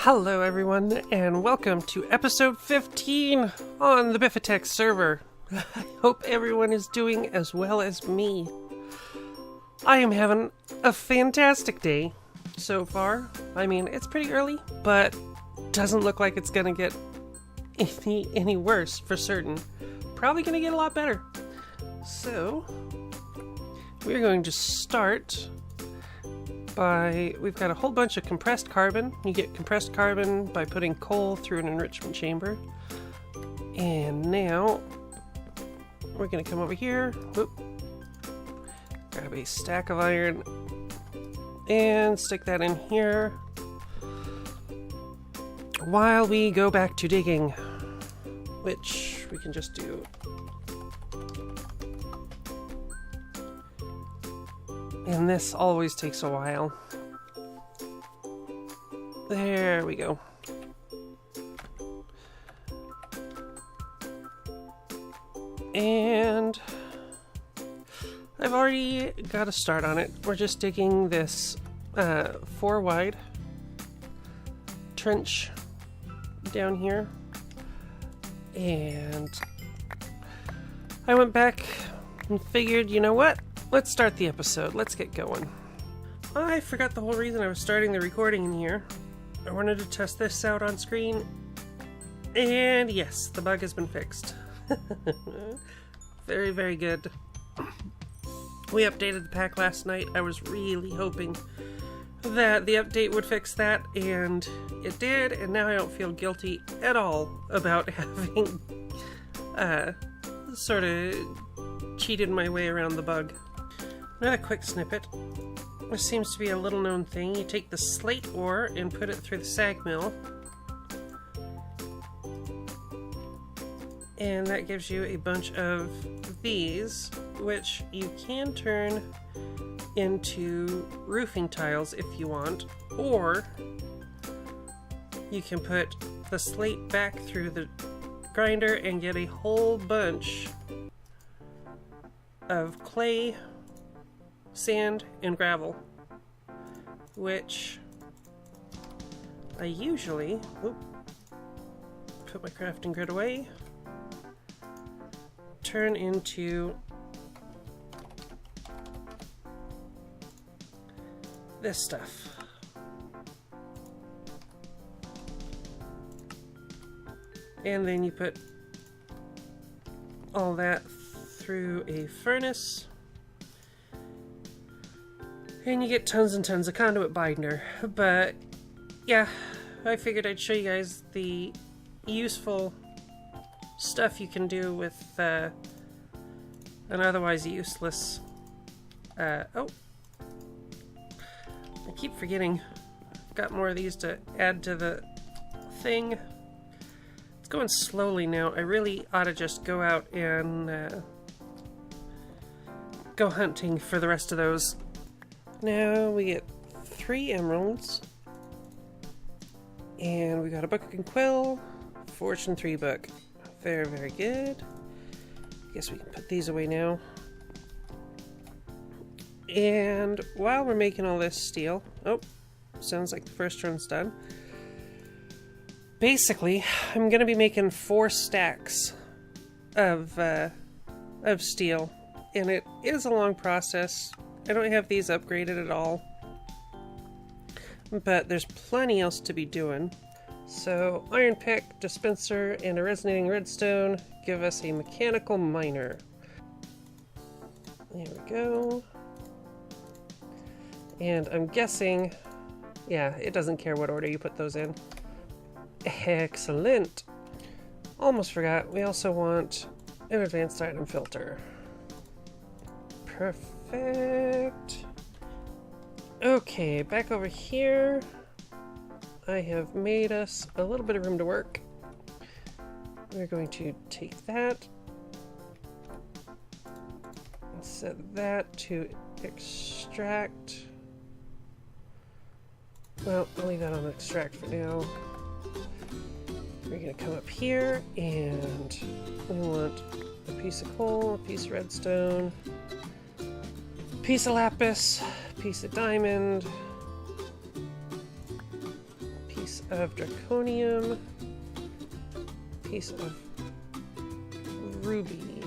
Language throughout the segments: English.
Hello everyone, and welcome to episode 15 on the BiffaTech server. I hope everyone is doing as well as me. I am having a fantastic day so far. I mean, it's pretty early, but doesn't look like it's gonna get any worse for certain. Probably gonna get a lot better. So, we're going to start we've got a whole bunch of compressed carbon. You get compressed carbon by putting coal through an enrichment chamber. And now, we're going to come over here, grab a stack of iron, and stick that in here, while we go back to digging, which we can just do. And this always takes a while. There we go. And I've already got a start on it. We're just digging this 4 wide trench down here. And I went back and figured, you know what? Let's start the episode. Let's get going. I forgot the whole reason I was starting the recording in here. I wanted to test this out on screen. And yes, the bug has been fixed. Very, very good. We updated the pack last night. I was really hoping that the update would fix that, and it did, and now I don't feel guilty at all about having sort of cheated my way around the bug. Another quick snippet. This seems to be a little known thing. You take the slate ore and put it through the sag mill. And that gives you a bunch of these, which you can turn into roofing tiles if you want. Or you can put the slate back through the grinder and get a whole bunch of clay, sand, and gravel, which I usually put my crafting grid away, turn into this stuff. And then you put all that through a furnace, and you get tons and tons of conduit binder. But yeah, I figured I'd show you guys the useful stuff you can do with an otherwise useless I keep forgetting. I've got more of these to add to the thing. It's going slowly now. I really ought to just go out and go hunting for the rest of those. Now we get 3 emeralds, and we got a book and quill, fortune 3 book. Very, very good. Guess we can put these away now. And while we're making all this steel, sounds like the first run's done. Basically, I'm going to be making 4 stacks of steel, and it is a long process. I don't have these upgraded at all, but there's plenty else to be doing. So, iron pick, dispenser, and a resonating redstone give us a mechanical miner. There we go. And I'm guessing, yeah, it doesn't care what order you put those in. Excellent. Almost forgot, we also want an advanced item filter. Perfect. Okay, back over here. I have made us a little bit of room to work. We're going to take that and set that to extract. Well, I'll leave that on extract for now. We're going to come up here, and we want a piece of coal, a piece of redstone, a piece of lapis, a piece of diamond, piece of draconium, piece of ruby.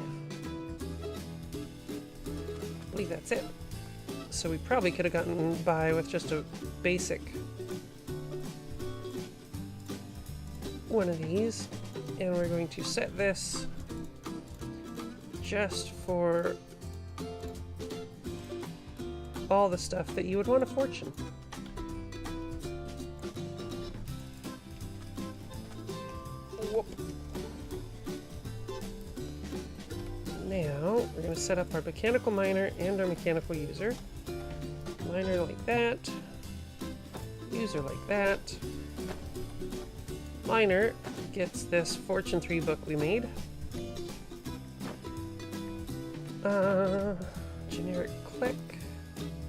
I believe that's it. So we probably could have gotten by with just a basic one of these, and we're going to set this just for all the stuff that you would want a fortune. Whoop. Now we're going to set up our mechanical miner and our mechanical user. Miner like that, user like that. Miner gets this Fortune 3 book we made. Generic click,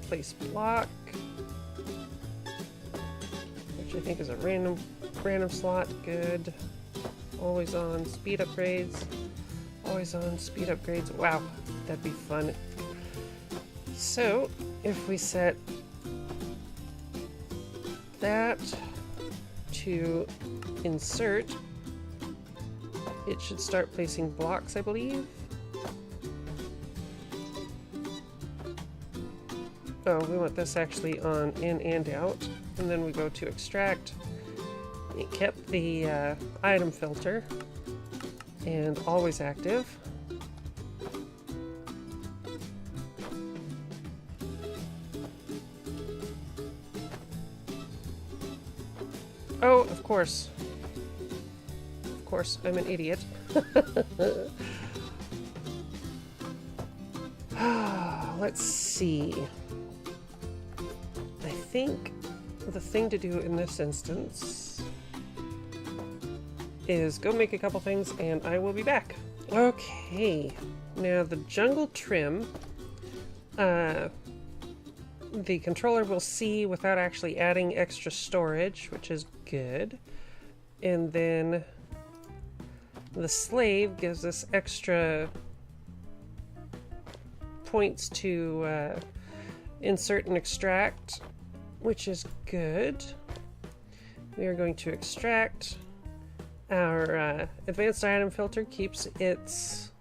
place block, which I think is a random slot. Good. Always on speed upgrades. Always on speed upgrades. Wow, that'd be fun. So if we set that to insert, it should start placing blocks, I believe. Oh, we want this actually on in and out, and then we go to extract. It kept the item filter and always active. Oh, of course. Of course, I'm an idiot. Let's see. I think the thing to do in this instance is go make a couple things and I will be back. Okay, now the jungle trim, the controller will see without actually adding extra storage, which is good. And then the slave gives us extra points to insert and extract, which is good. We are going to extract. Our advanced item filter keeps its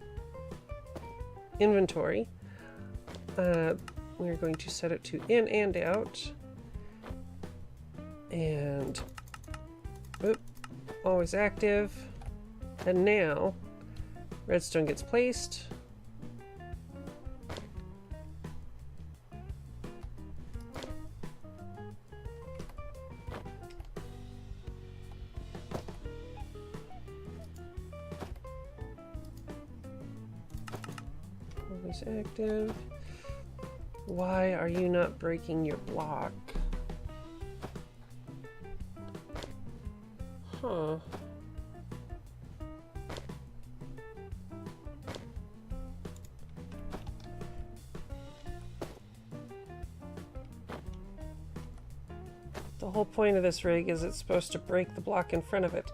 inventory. We're going to set it to in and out. And always active. And now redstone gets placed. Always active. Why are you not breaking your block? Huh. The whole point of this rig is it's supposed to break the block in front of it.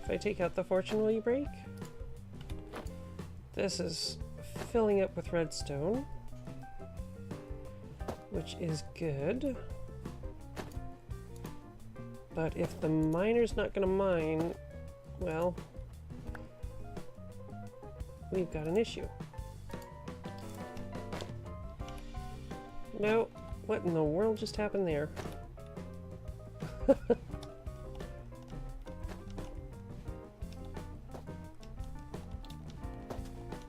If I take out the fortune, will you break? This is filling up with redstone, which is good. But if the miner's not going to mine, well, we've got an issue. No, what in the world just happened there?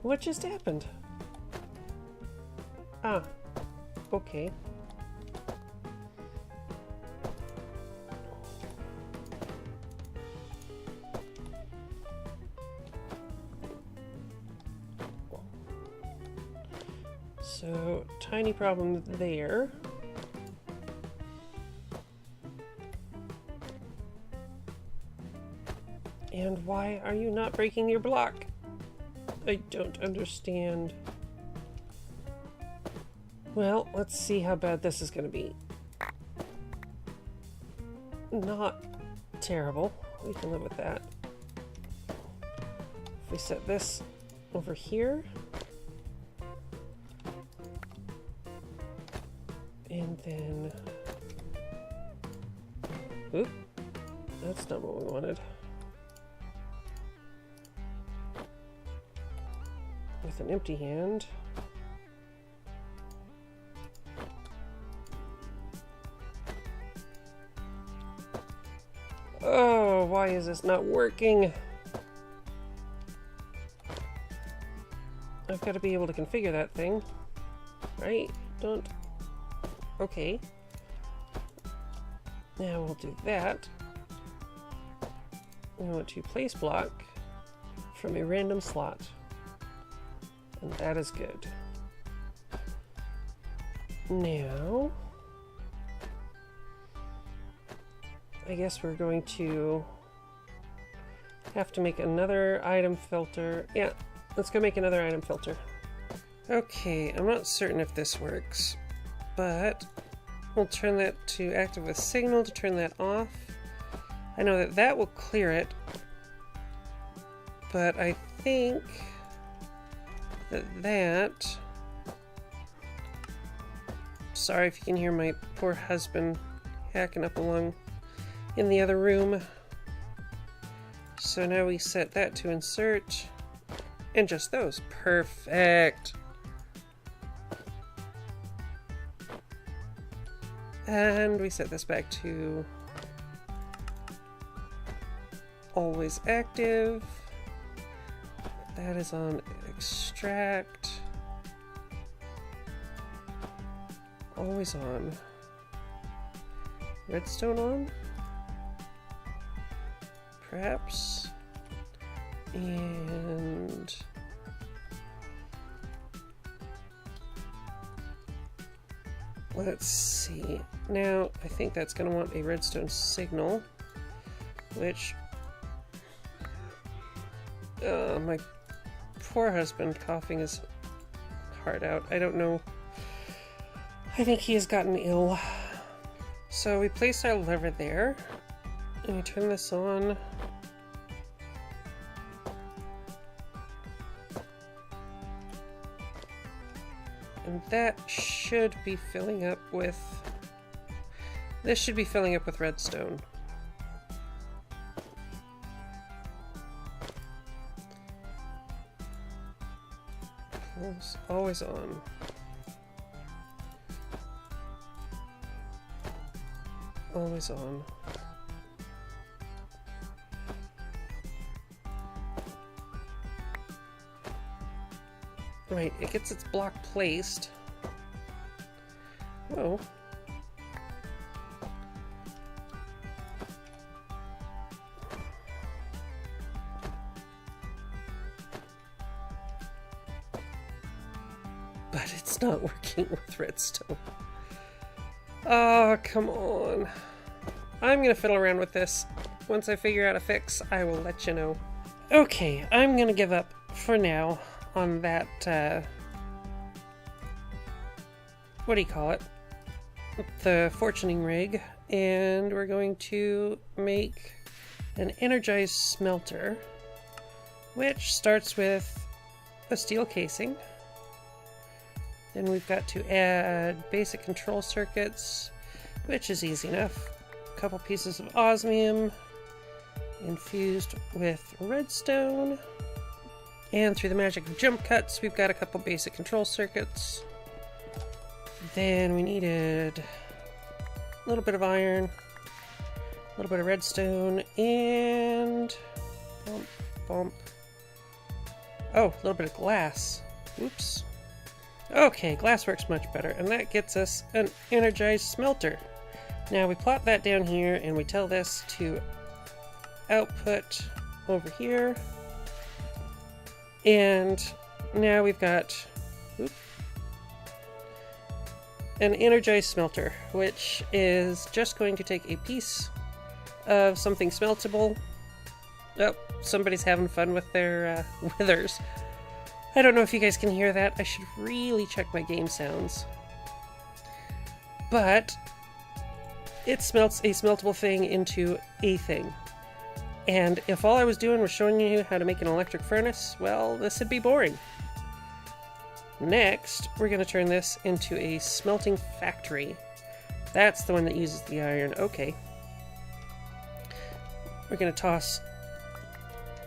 What just happened? Ah, okay. So, tiny problem there. And why are you not breaking your block? I don't understand. Well, let's see how bad this is going to be. Not terrible. We can live with that. If we set this over here, and then Oop. That's not what we wanted. With an empty hand. Oh, why is this not working? I've got to be able to configure that thing, right? Don't... Okay. Now we'll do that. We want to place block from a random slot. And that is good. Now, I guess we're going to have to make another item filter. Yeah, let's go make another item filter. Okay, I'm not certain if this works, but we'll turn that to active with signal to turn that off. I know that that will clear it, but I think that sorry if you can hear my poor husband hacking up along in the other room. So now we set that to insert, and just those. Perfect. And we set this back to always active. That is on extract. Always on. Redstone on? Perhaps. And let's see. Now, I think that's going to want a redstone signal, which my poor husband coughing his heart out. I don't know. I think he has gotten ill. So we place our lever there, and we turn this on. And that should be filling up with... This should be filling up with redstone. Always on. Always on. Right, it gets its block placed. Whoa. But it's not working with redstone. Oh, come on. I'm gonna fiddle around with this. Once I figure out a fix, I will let you know. Okay, I'm gonna give up for now on that, what do you call it? The fortuning rig. And we're going to make an energized smelter, which starts with a steel casing. Then we've got to add basic control circuits, which is easy enough. A couple pieces of osmium infused with redstone. And through the magic of jump cuts, we've got a couple basic control circuits. Then we needed a little bit of iron, a little bit of redstone, and bump, bump. Oh, a little bit of glass. Oops. Okay, glass works much better, and that gets us an energized smelter. Now we plot that down here, and we tell this to output over here. And now we've got an energized smelter, which is just going to take a piece of something smeltable. Oh, somebody's having fun with their withers. I don't know if you guys can hear that. I should really check my game sounds. But it smelts a smeltable thing into a thing. And if all I was doing was showing you how to make an electric furnace, well, this would be boring. Next, we're going to turn this into a smelting factory. That's the one that uses the iron. Okay. we're going to toss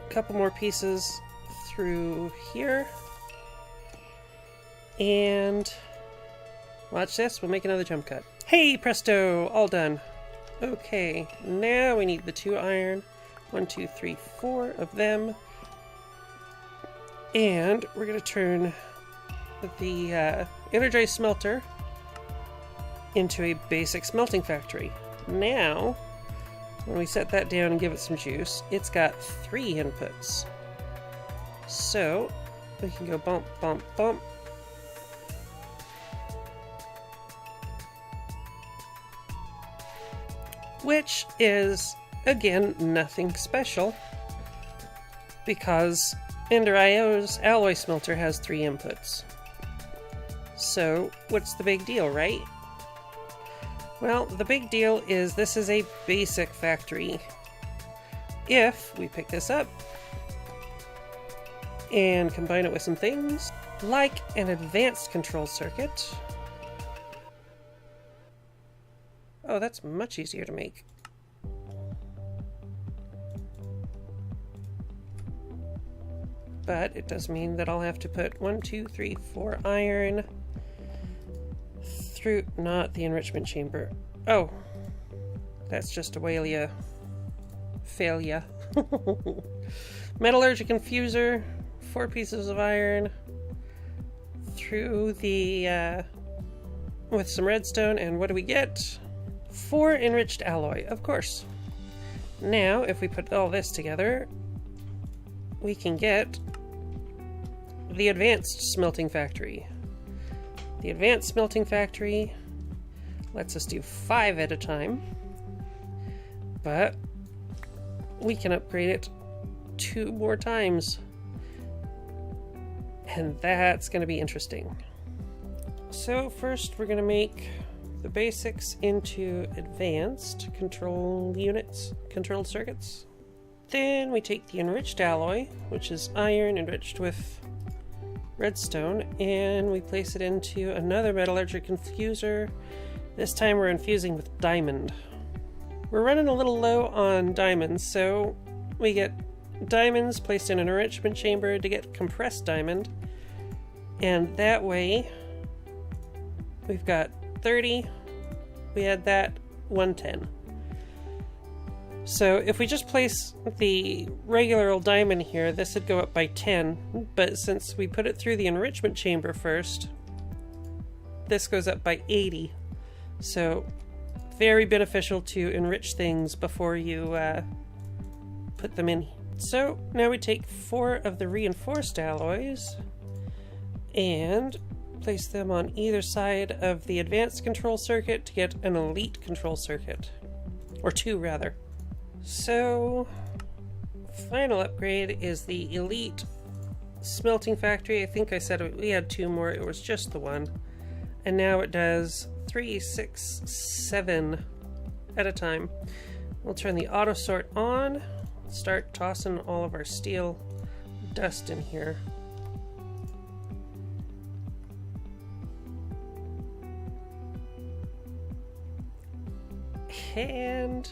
a couple more pieces through here. And watch this, we'll make another jump cut. Hey, presto, all done. Okay, now we need the 2 iron. 1, 2, 3, 4 of them. And we're going to turn the energized smelter into a basic smelting factory. Now, when we set that down and give it some juice, it's got 3 inputs. So, we can go bump, bump, bump. Which is, again, nothing special, because Ender IO's alloy smelter has 3 inputs. So, what's the big deal, right? Well, the big deal is this is a basic factory. If we pick this up and combine it with some things, like an advanced control circuit. Oh, that's much easier to make. But it does mean that I'll have to put 1, 2, 3, 4 iron through, not the enrichment chamber. Oh, that's just a Walia failure. Metallurgic infuser, 4 pieces of iron through the, with some redstone, and what do we get? 4 enriched alloy, of course. Now, if we put all this together, we can get the advanced smelting factory. The advanced smelting factory lets us do 5 at a time, but we can upgrade it 2 more times, and that's going to be interesting. So first we're going to make the basics into advanced control units, controlled circuits. Then we take the enriched alloy, which is iron enriched with redstone, and we place it into another metallurgic infuser. This time we're infusing with diamond. We're running a little low on diamonds, so we get diamonds placed in an enrichment chamber to get compressed diamond, and that way we've got 30, we had that 110. So if we just place the regular old diamond here, this would go up by 10, but since we put it through the enrichment chamber first, this goes up by 80. So very beneficial to enrich things before you put them in. So now we take 4 of the reinforced alloys and place them on either side of the advanced control circuit to get an elite control circuit, or 2 rather. So, final upgrade is the elite smelting factory. I think I said we had 2 more, it was just the 1. And now it does 3, 6, 7 at a time. We'll turn the auto sort on, start tossing all of our steel dust in here. And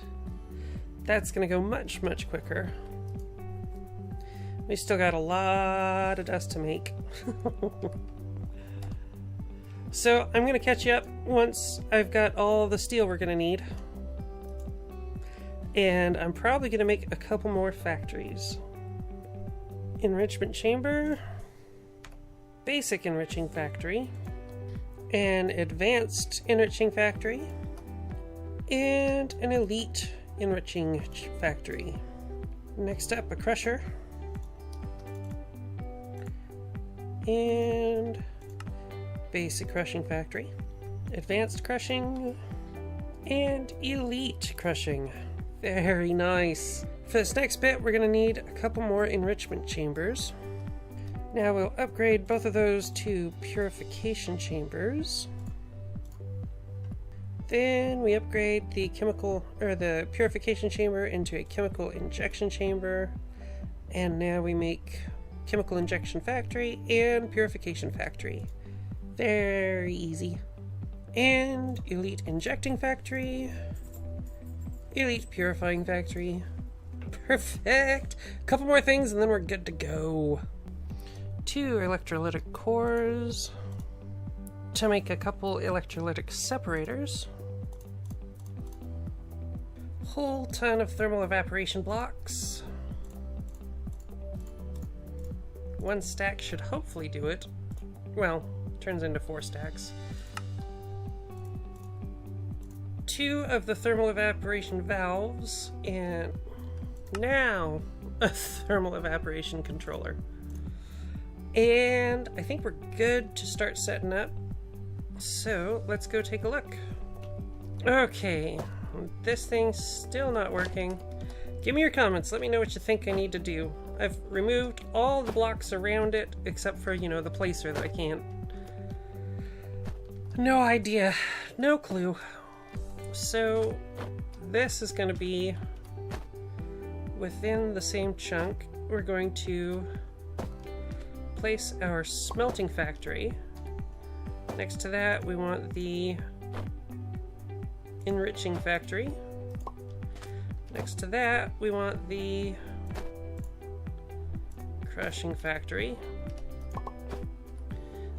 that's going to go much, much quicker. We still got a lot of dust to make. So I'm going to catch you up once I've got all the steel we're going to need. And I'm probably going to make a couple more factories. Enrichment chamber, basic enriching factory, an advanced enriching factory, and an elite enriching factory. Next up, a crusher, and basic crushing factory, advanced crushing, and elite crushing. Very nice. For this next bit, we're going to need a couple more enrichment chambers. Now we'll upgrade both of those to purification chambers. Then we upgrade the the purification chamber into a chemical injection chamber. And now we make chemical injection factory and purification factory. Very easy. And elite injecting factory, elite purifying factory, Perfect. A couple more things and then we're good to go. 2 electrolytic cores to make a couple electrolytic separators. Whole ton of thermal evaporation blocks. 1 stack should hopefully do it. Well, turns into 4 stacks. 2 of the thermal evaporation valves, and now a thermal evaporation controller. And I think we're good to start setting up. So let's go take a look. Okay, this thing's still not working. Give me your comments. Let me know what you think I need to do. I've removed all the blocks around it except for, the placer that I can't. No idea. No clue. So this is going to be within the same chunk. We're going to place our smelting factory. Next to that, we want the enriching factory. Next to that, we want the crushing factory.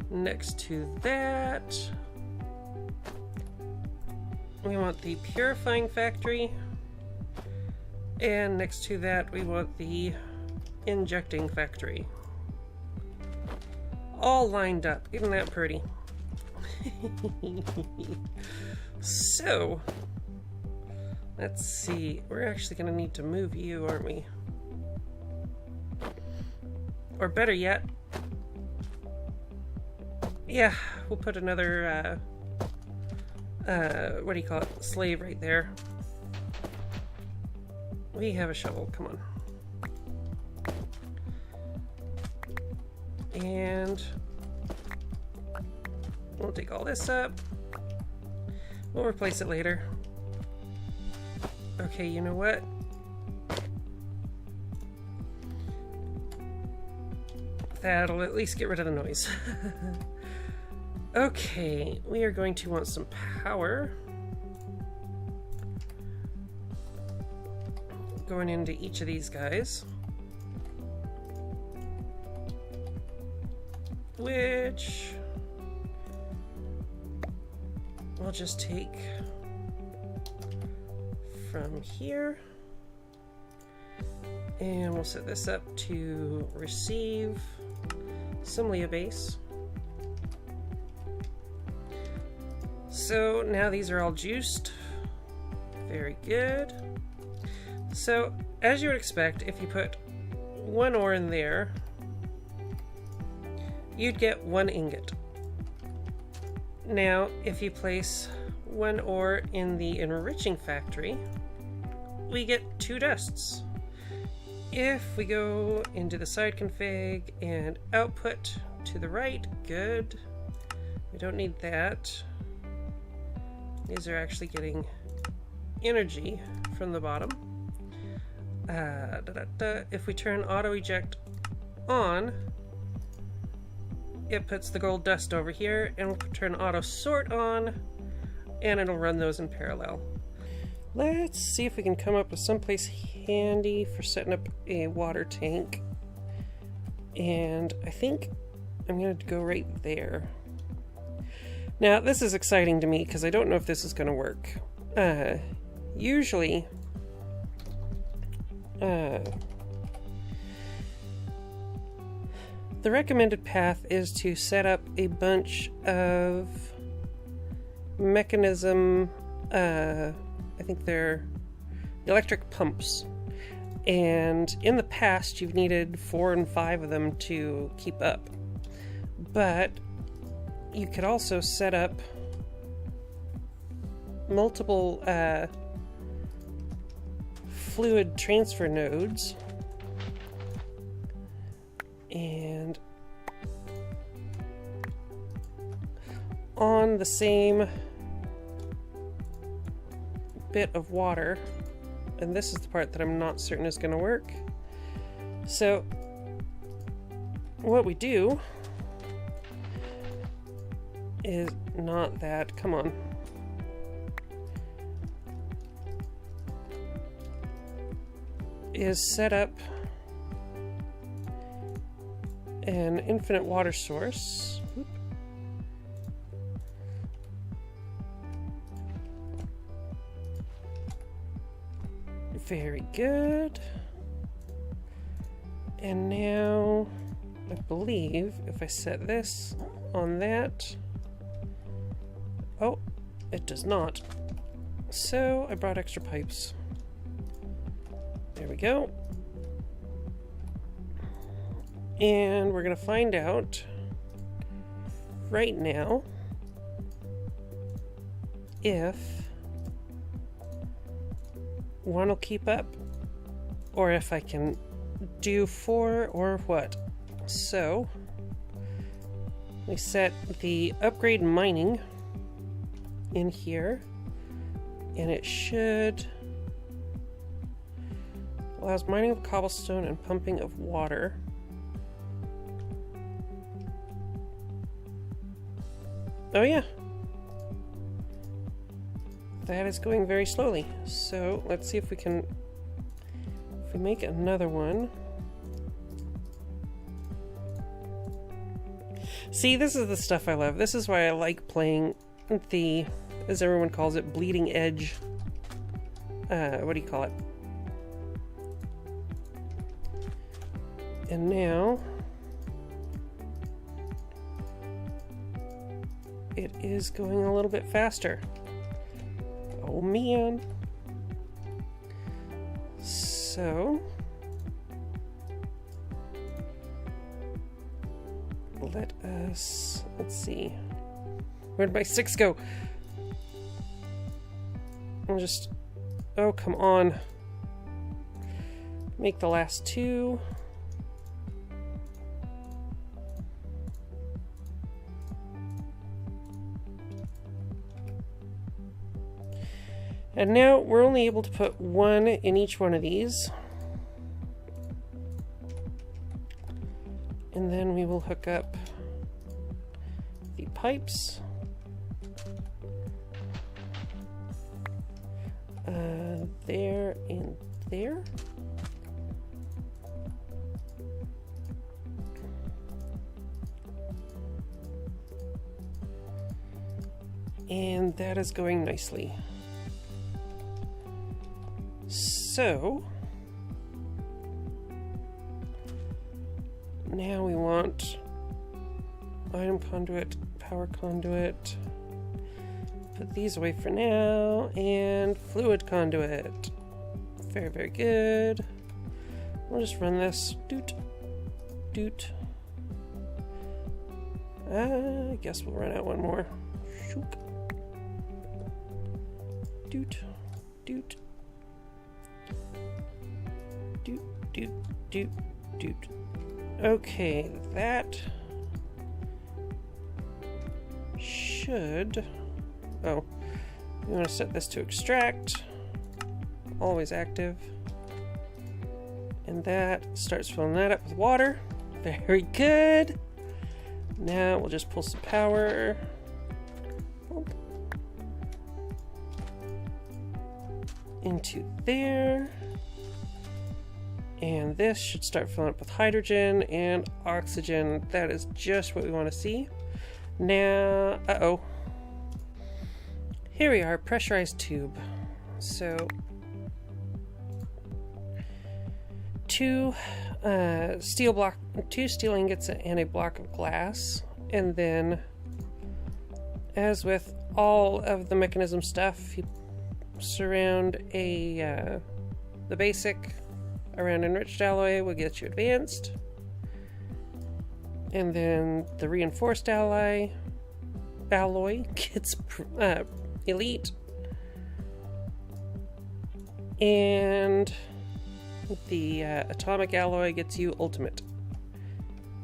Next to that, we want the purifying factory. And next to that, we want the injecting factory. All lined up. Isn't that pretty? So, let's see. We're actually going to need to move you, aren't we? Or better yet, yeah, we'll put another, what do you call it? Slave right there. We have a shovel, come on. And we'll take all this up. We'll replace it later. Okay, you know what? That'll at least get rid of the noise. Okay, we are going to want some power. Going into each of these guys. Which we'll just take from here. And we'll set this up to receive some Leah base. So now these are all juiced. Very good. So as you would expect, if you put 1 ore in there, you'd get 1 ingot. Now if you place 1 ore in the enriching factory, we get 2 dusts. If we go into the side config and output to the right, good. We don't need that. These are actually getting energy from the bottom. If we turn auto eject on, it puts the gold dust over here, and we'll turn auto sort on, and it'll run those in parallel. Let's see if we can come up with someplace handy for setting up a water tank. And I think I'm going to go right there. Now, this is exciting to me because I don't know if this is going to work. Usually, the recommended path is to set up a bunch of mechanism, I think they're electric pumps. And in the past, you've needed 4 and 5 of them to keep up. But you could also set up multiple fluid transfer nodes, and on the same bit of water, and this is the part that I'm not certain is going to work. So what we do is not that, come on. is set up an infinite water source. Oop. Very good. And now I believe if I set this on that, oh, it does not. So I brought extra pipes. There we go. And we're gonna find out right now if one will keep up or if I can do 4 or what. So we set the upgrade mining in here, and it should allows mining of cobblestone and pumping of water. Oh yeah, that is going very slowly. So let's see if we can, if we make another one. See, this is the stuff I love. This is why I like playing the, as everyone calls it, bleeding edge. What do you call it? And now it is going a little bit faster. Oh man. So let us, let's see. Where'd my 6 go? I'll just, oh come on. Make the last 2. And now we're only able to put 1 in each one of these. And then we will hook up the pipes. There and there. And that is going nicely. So now we want item conduit, power conduit, put these away for now, and fluid conduit. Very, very good. We'll just run this. Doot, doot. I guess we'll run out one more. Shoop. Doot, doot. Doot, doot, doot, doot. Okay, that should... Oh, we want to set this to extract. Always active. And that starts filling that up with water. Very good. Now we'll just pull some power. Into there. And this should start filling up with hydrogen and oxygen. That is just what we want to see. Now, uh-oh. Here we are, pressurized tube. So, 2 steel ingots and a block of glass. And then, as with all of the mechanism stuff, you surround the basic around enriched alloy will get you advanced, and then the reinforced alloy gets elite, and the atomic alloy gets you ultimate.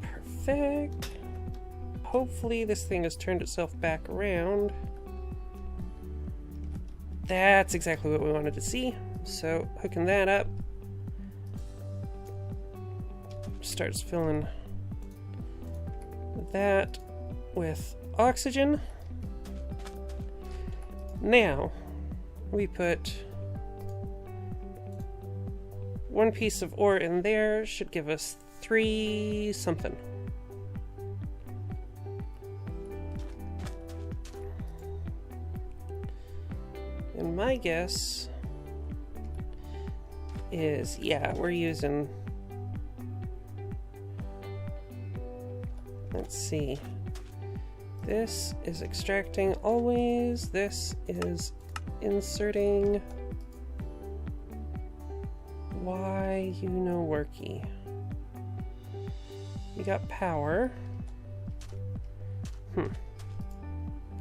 Perfect. Hopefully this thing has turned itself back around. That's exactly what we wanted to see. So hooking that up, starts filling that with oxygen. Now we put one piece of ore in there should give us 3 something. And my guess is, yeah, we're using, let's see, this is extracting always, this is inserting, why you know worky. You got power.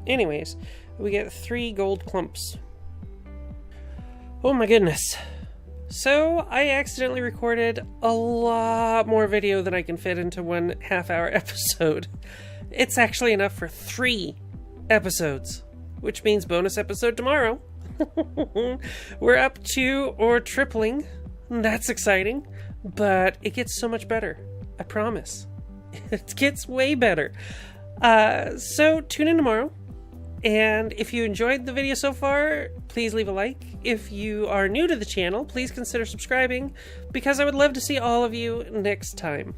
Anyways, we get 3 gold clumps. Oh my goodness. So, I accidentally recorded a lot more video than I can fit into one half-hour episode. It's actually enough for 3 episodes, which means bonus episode tomorrow. We're up to or tripling. That's exciting, but it gets so much better. I promise. It gets way better. So, tune in tomorrow. And if you enjoyed the video so far, please leave a like. If you are new to the channel, please consider subscribing, because I would love to see all of you next time.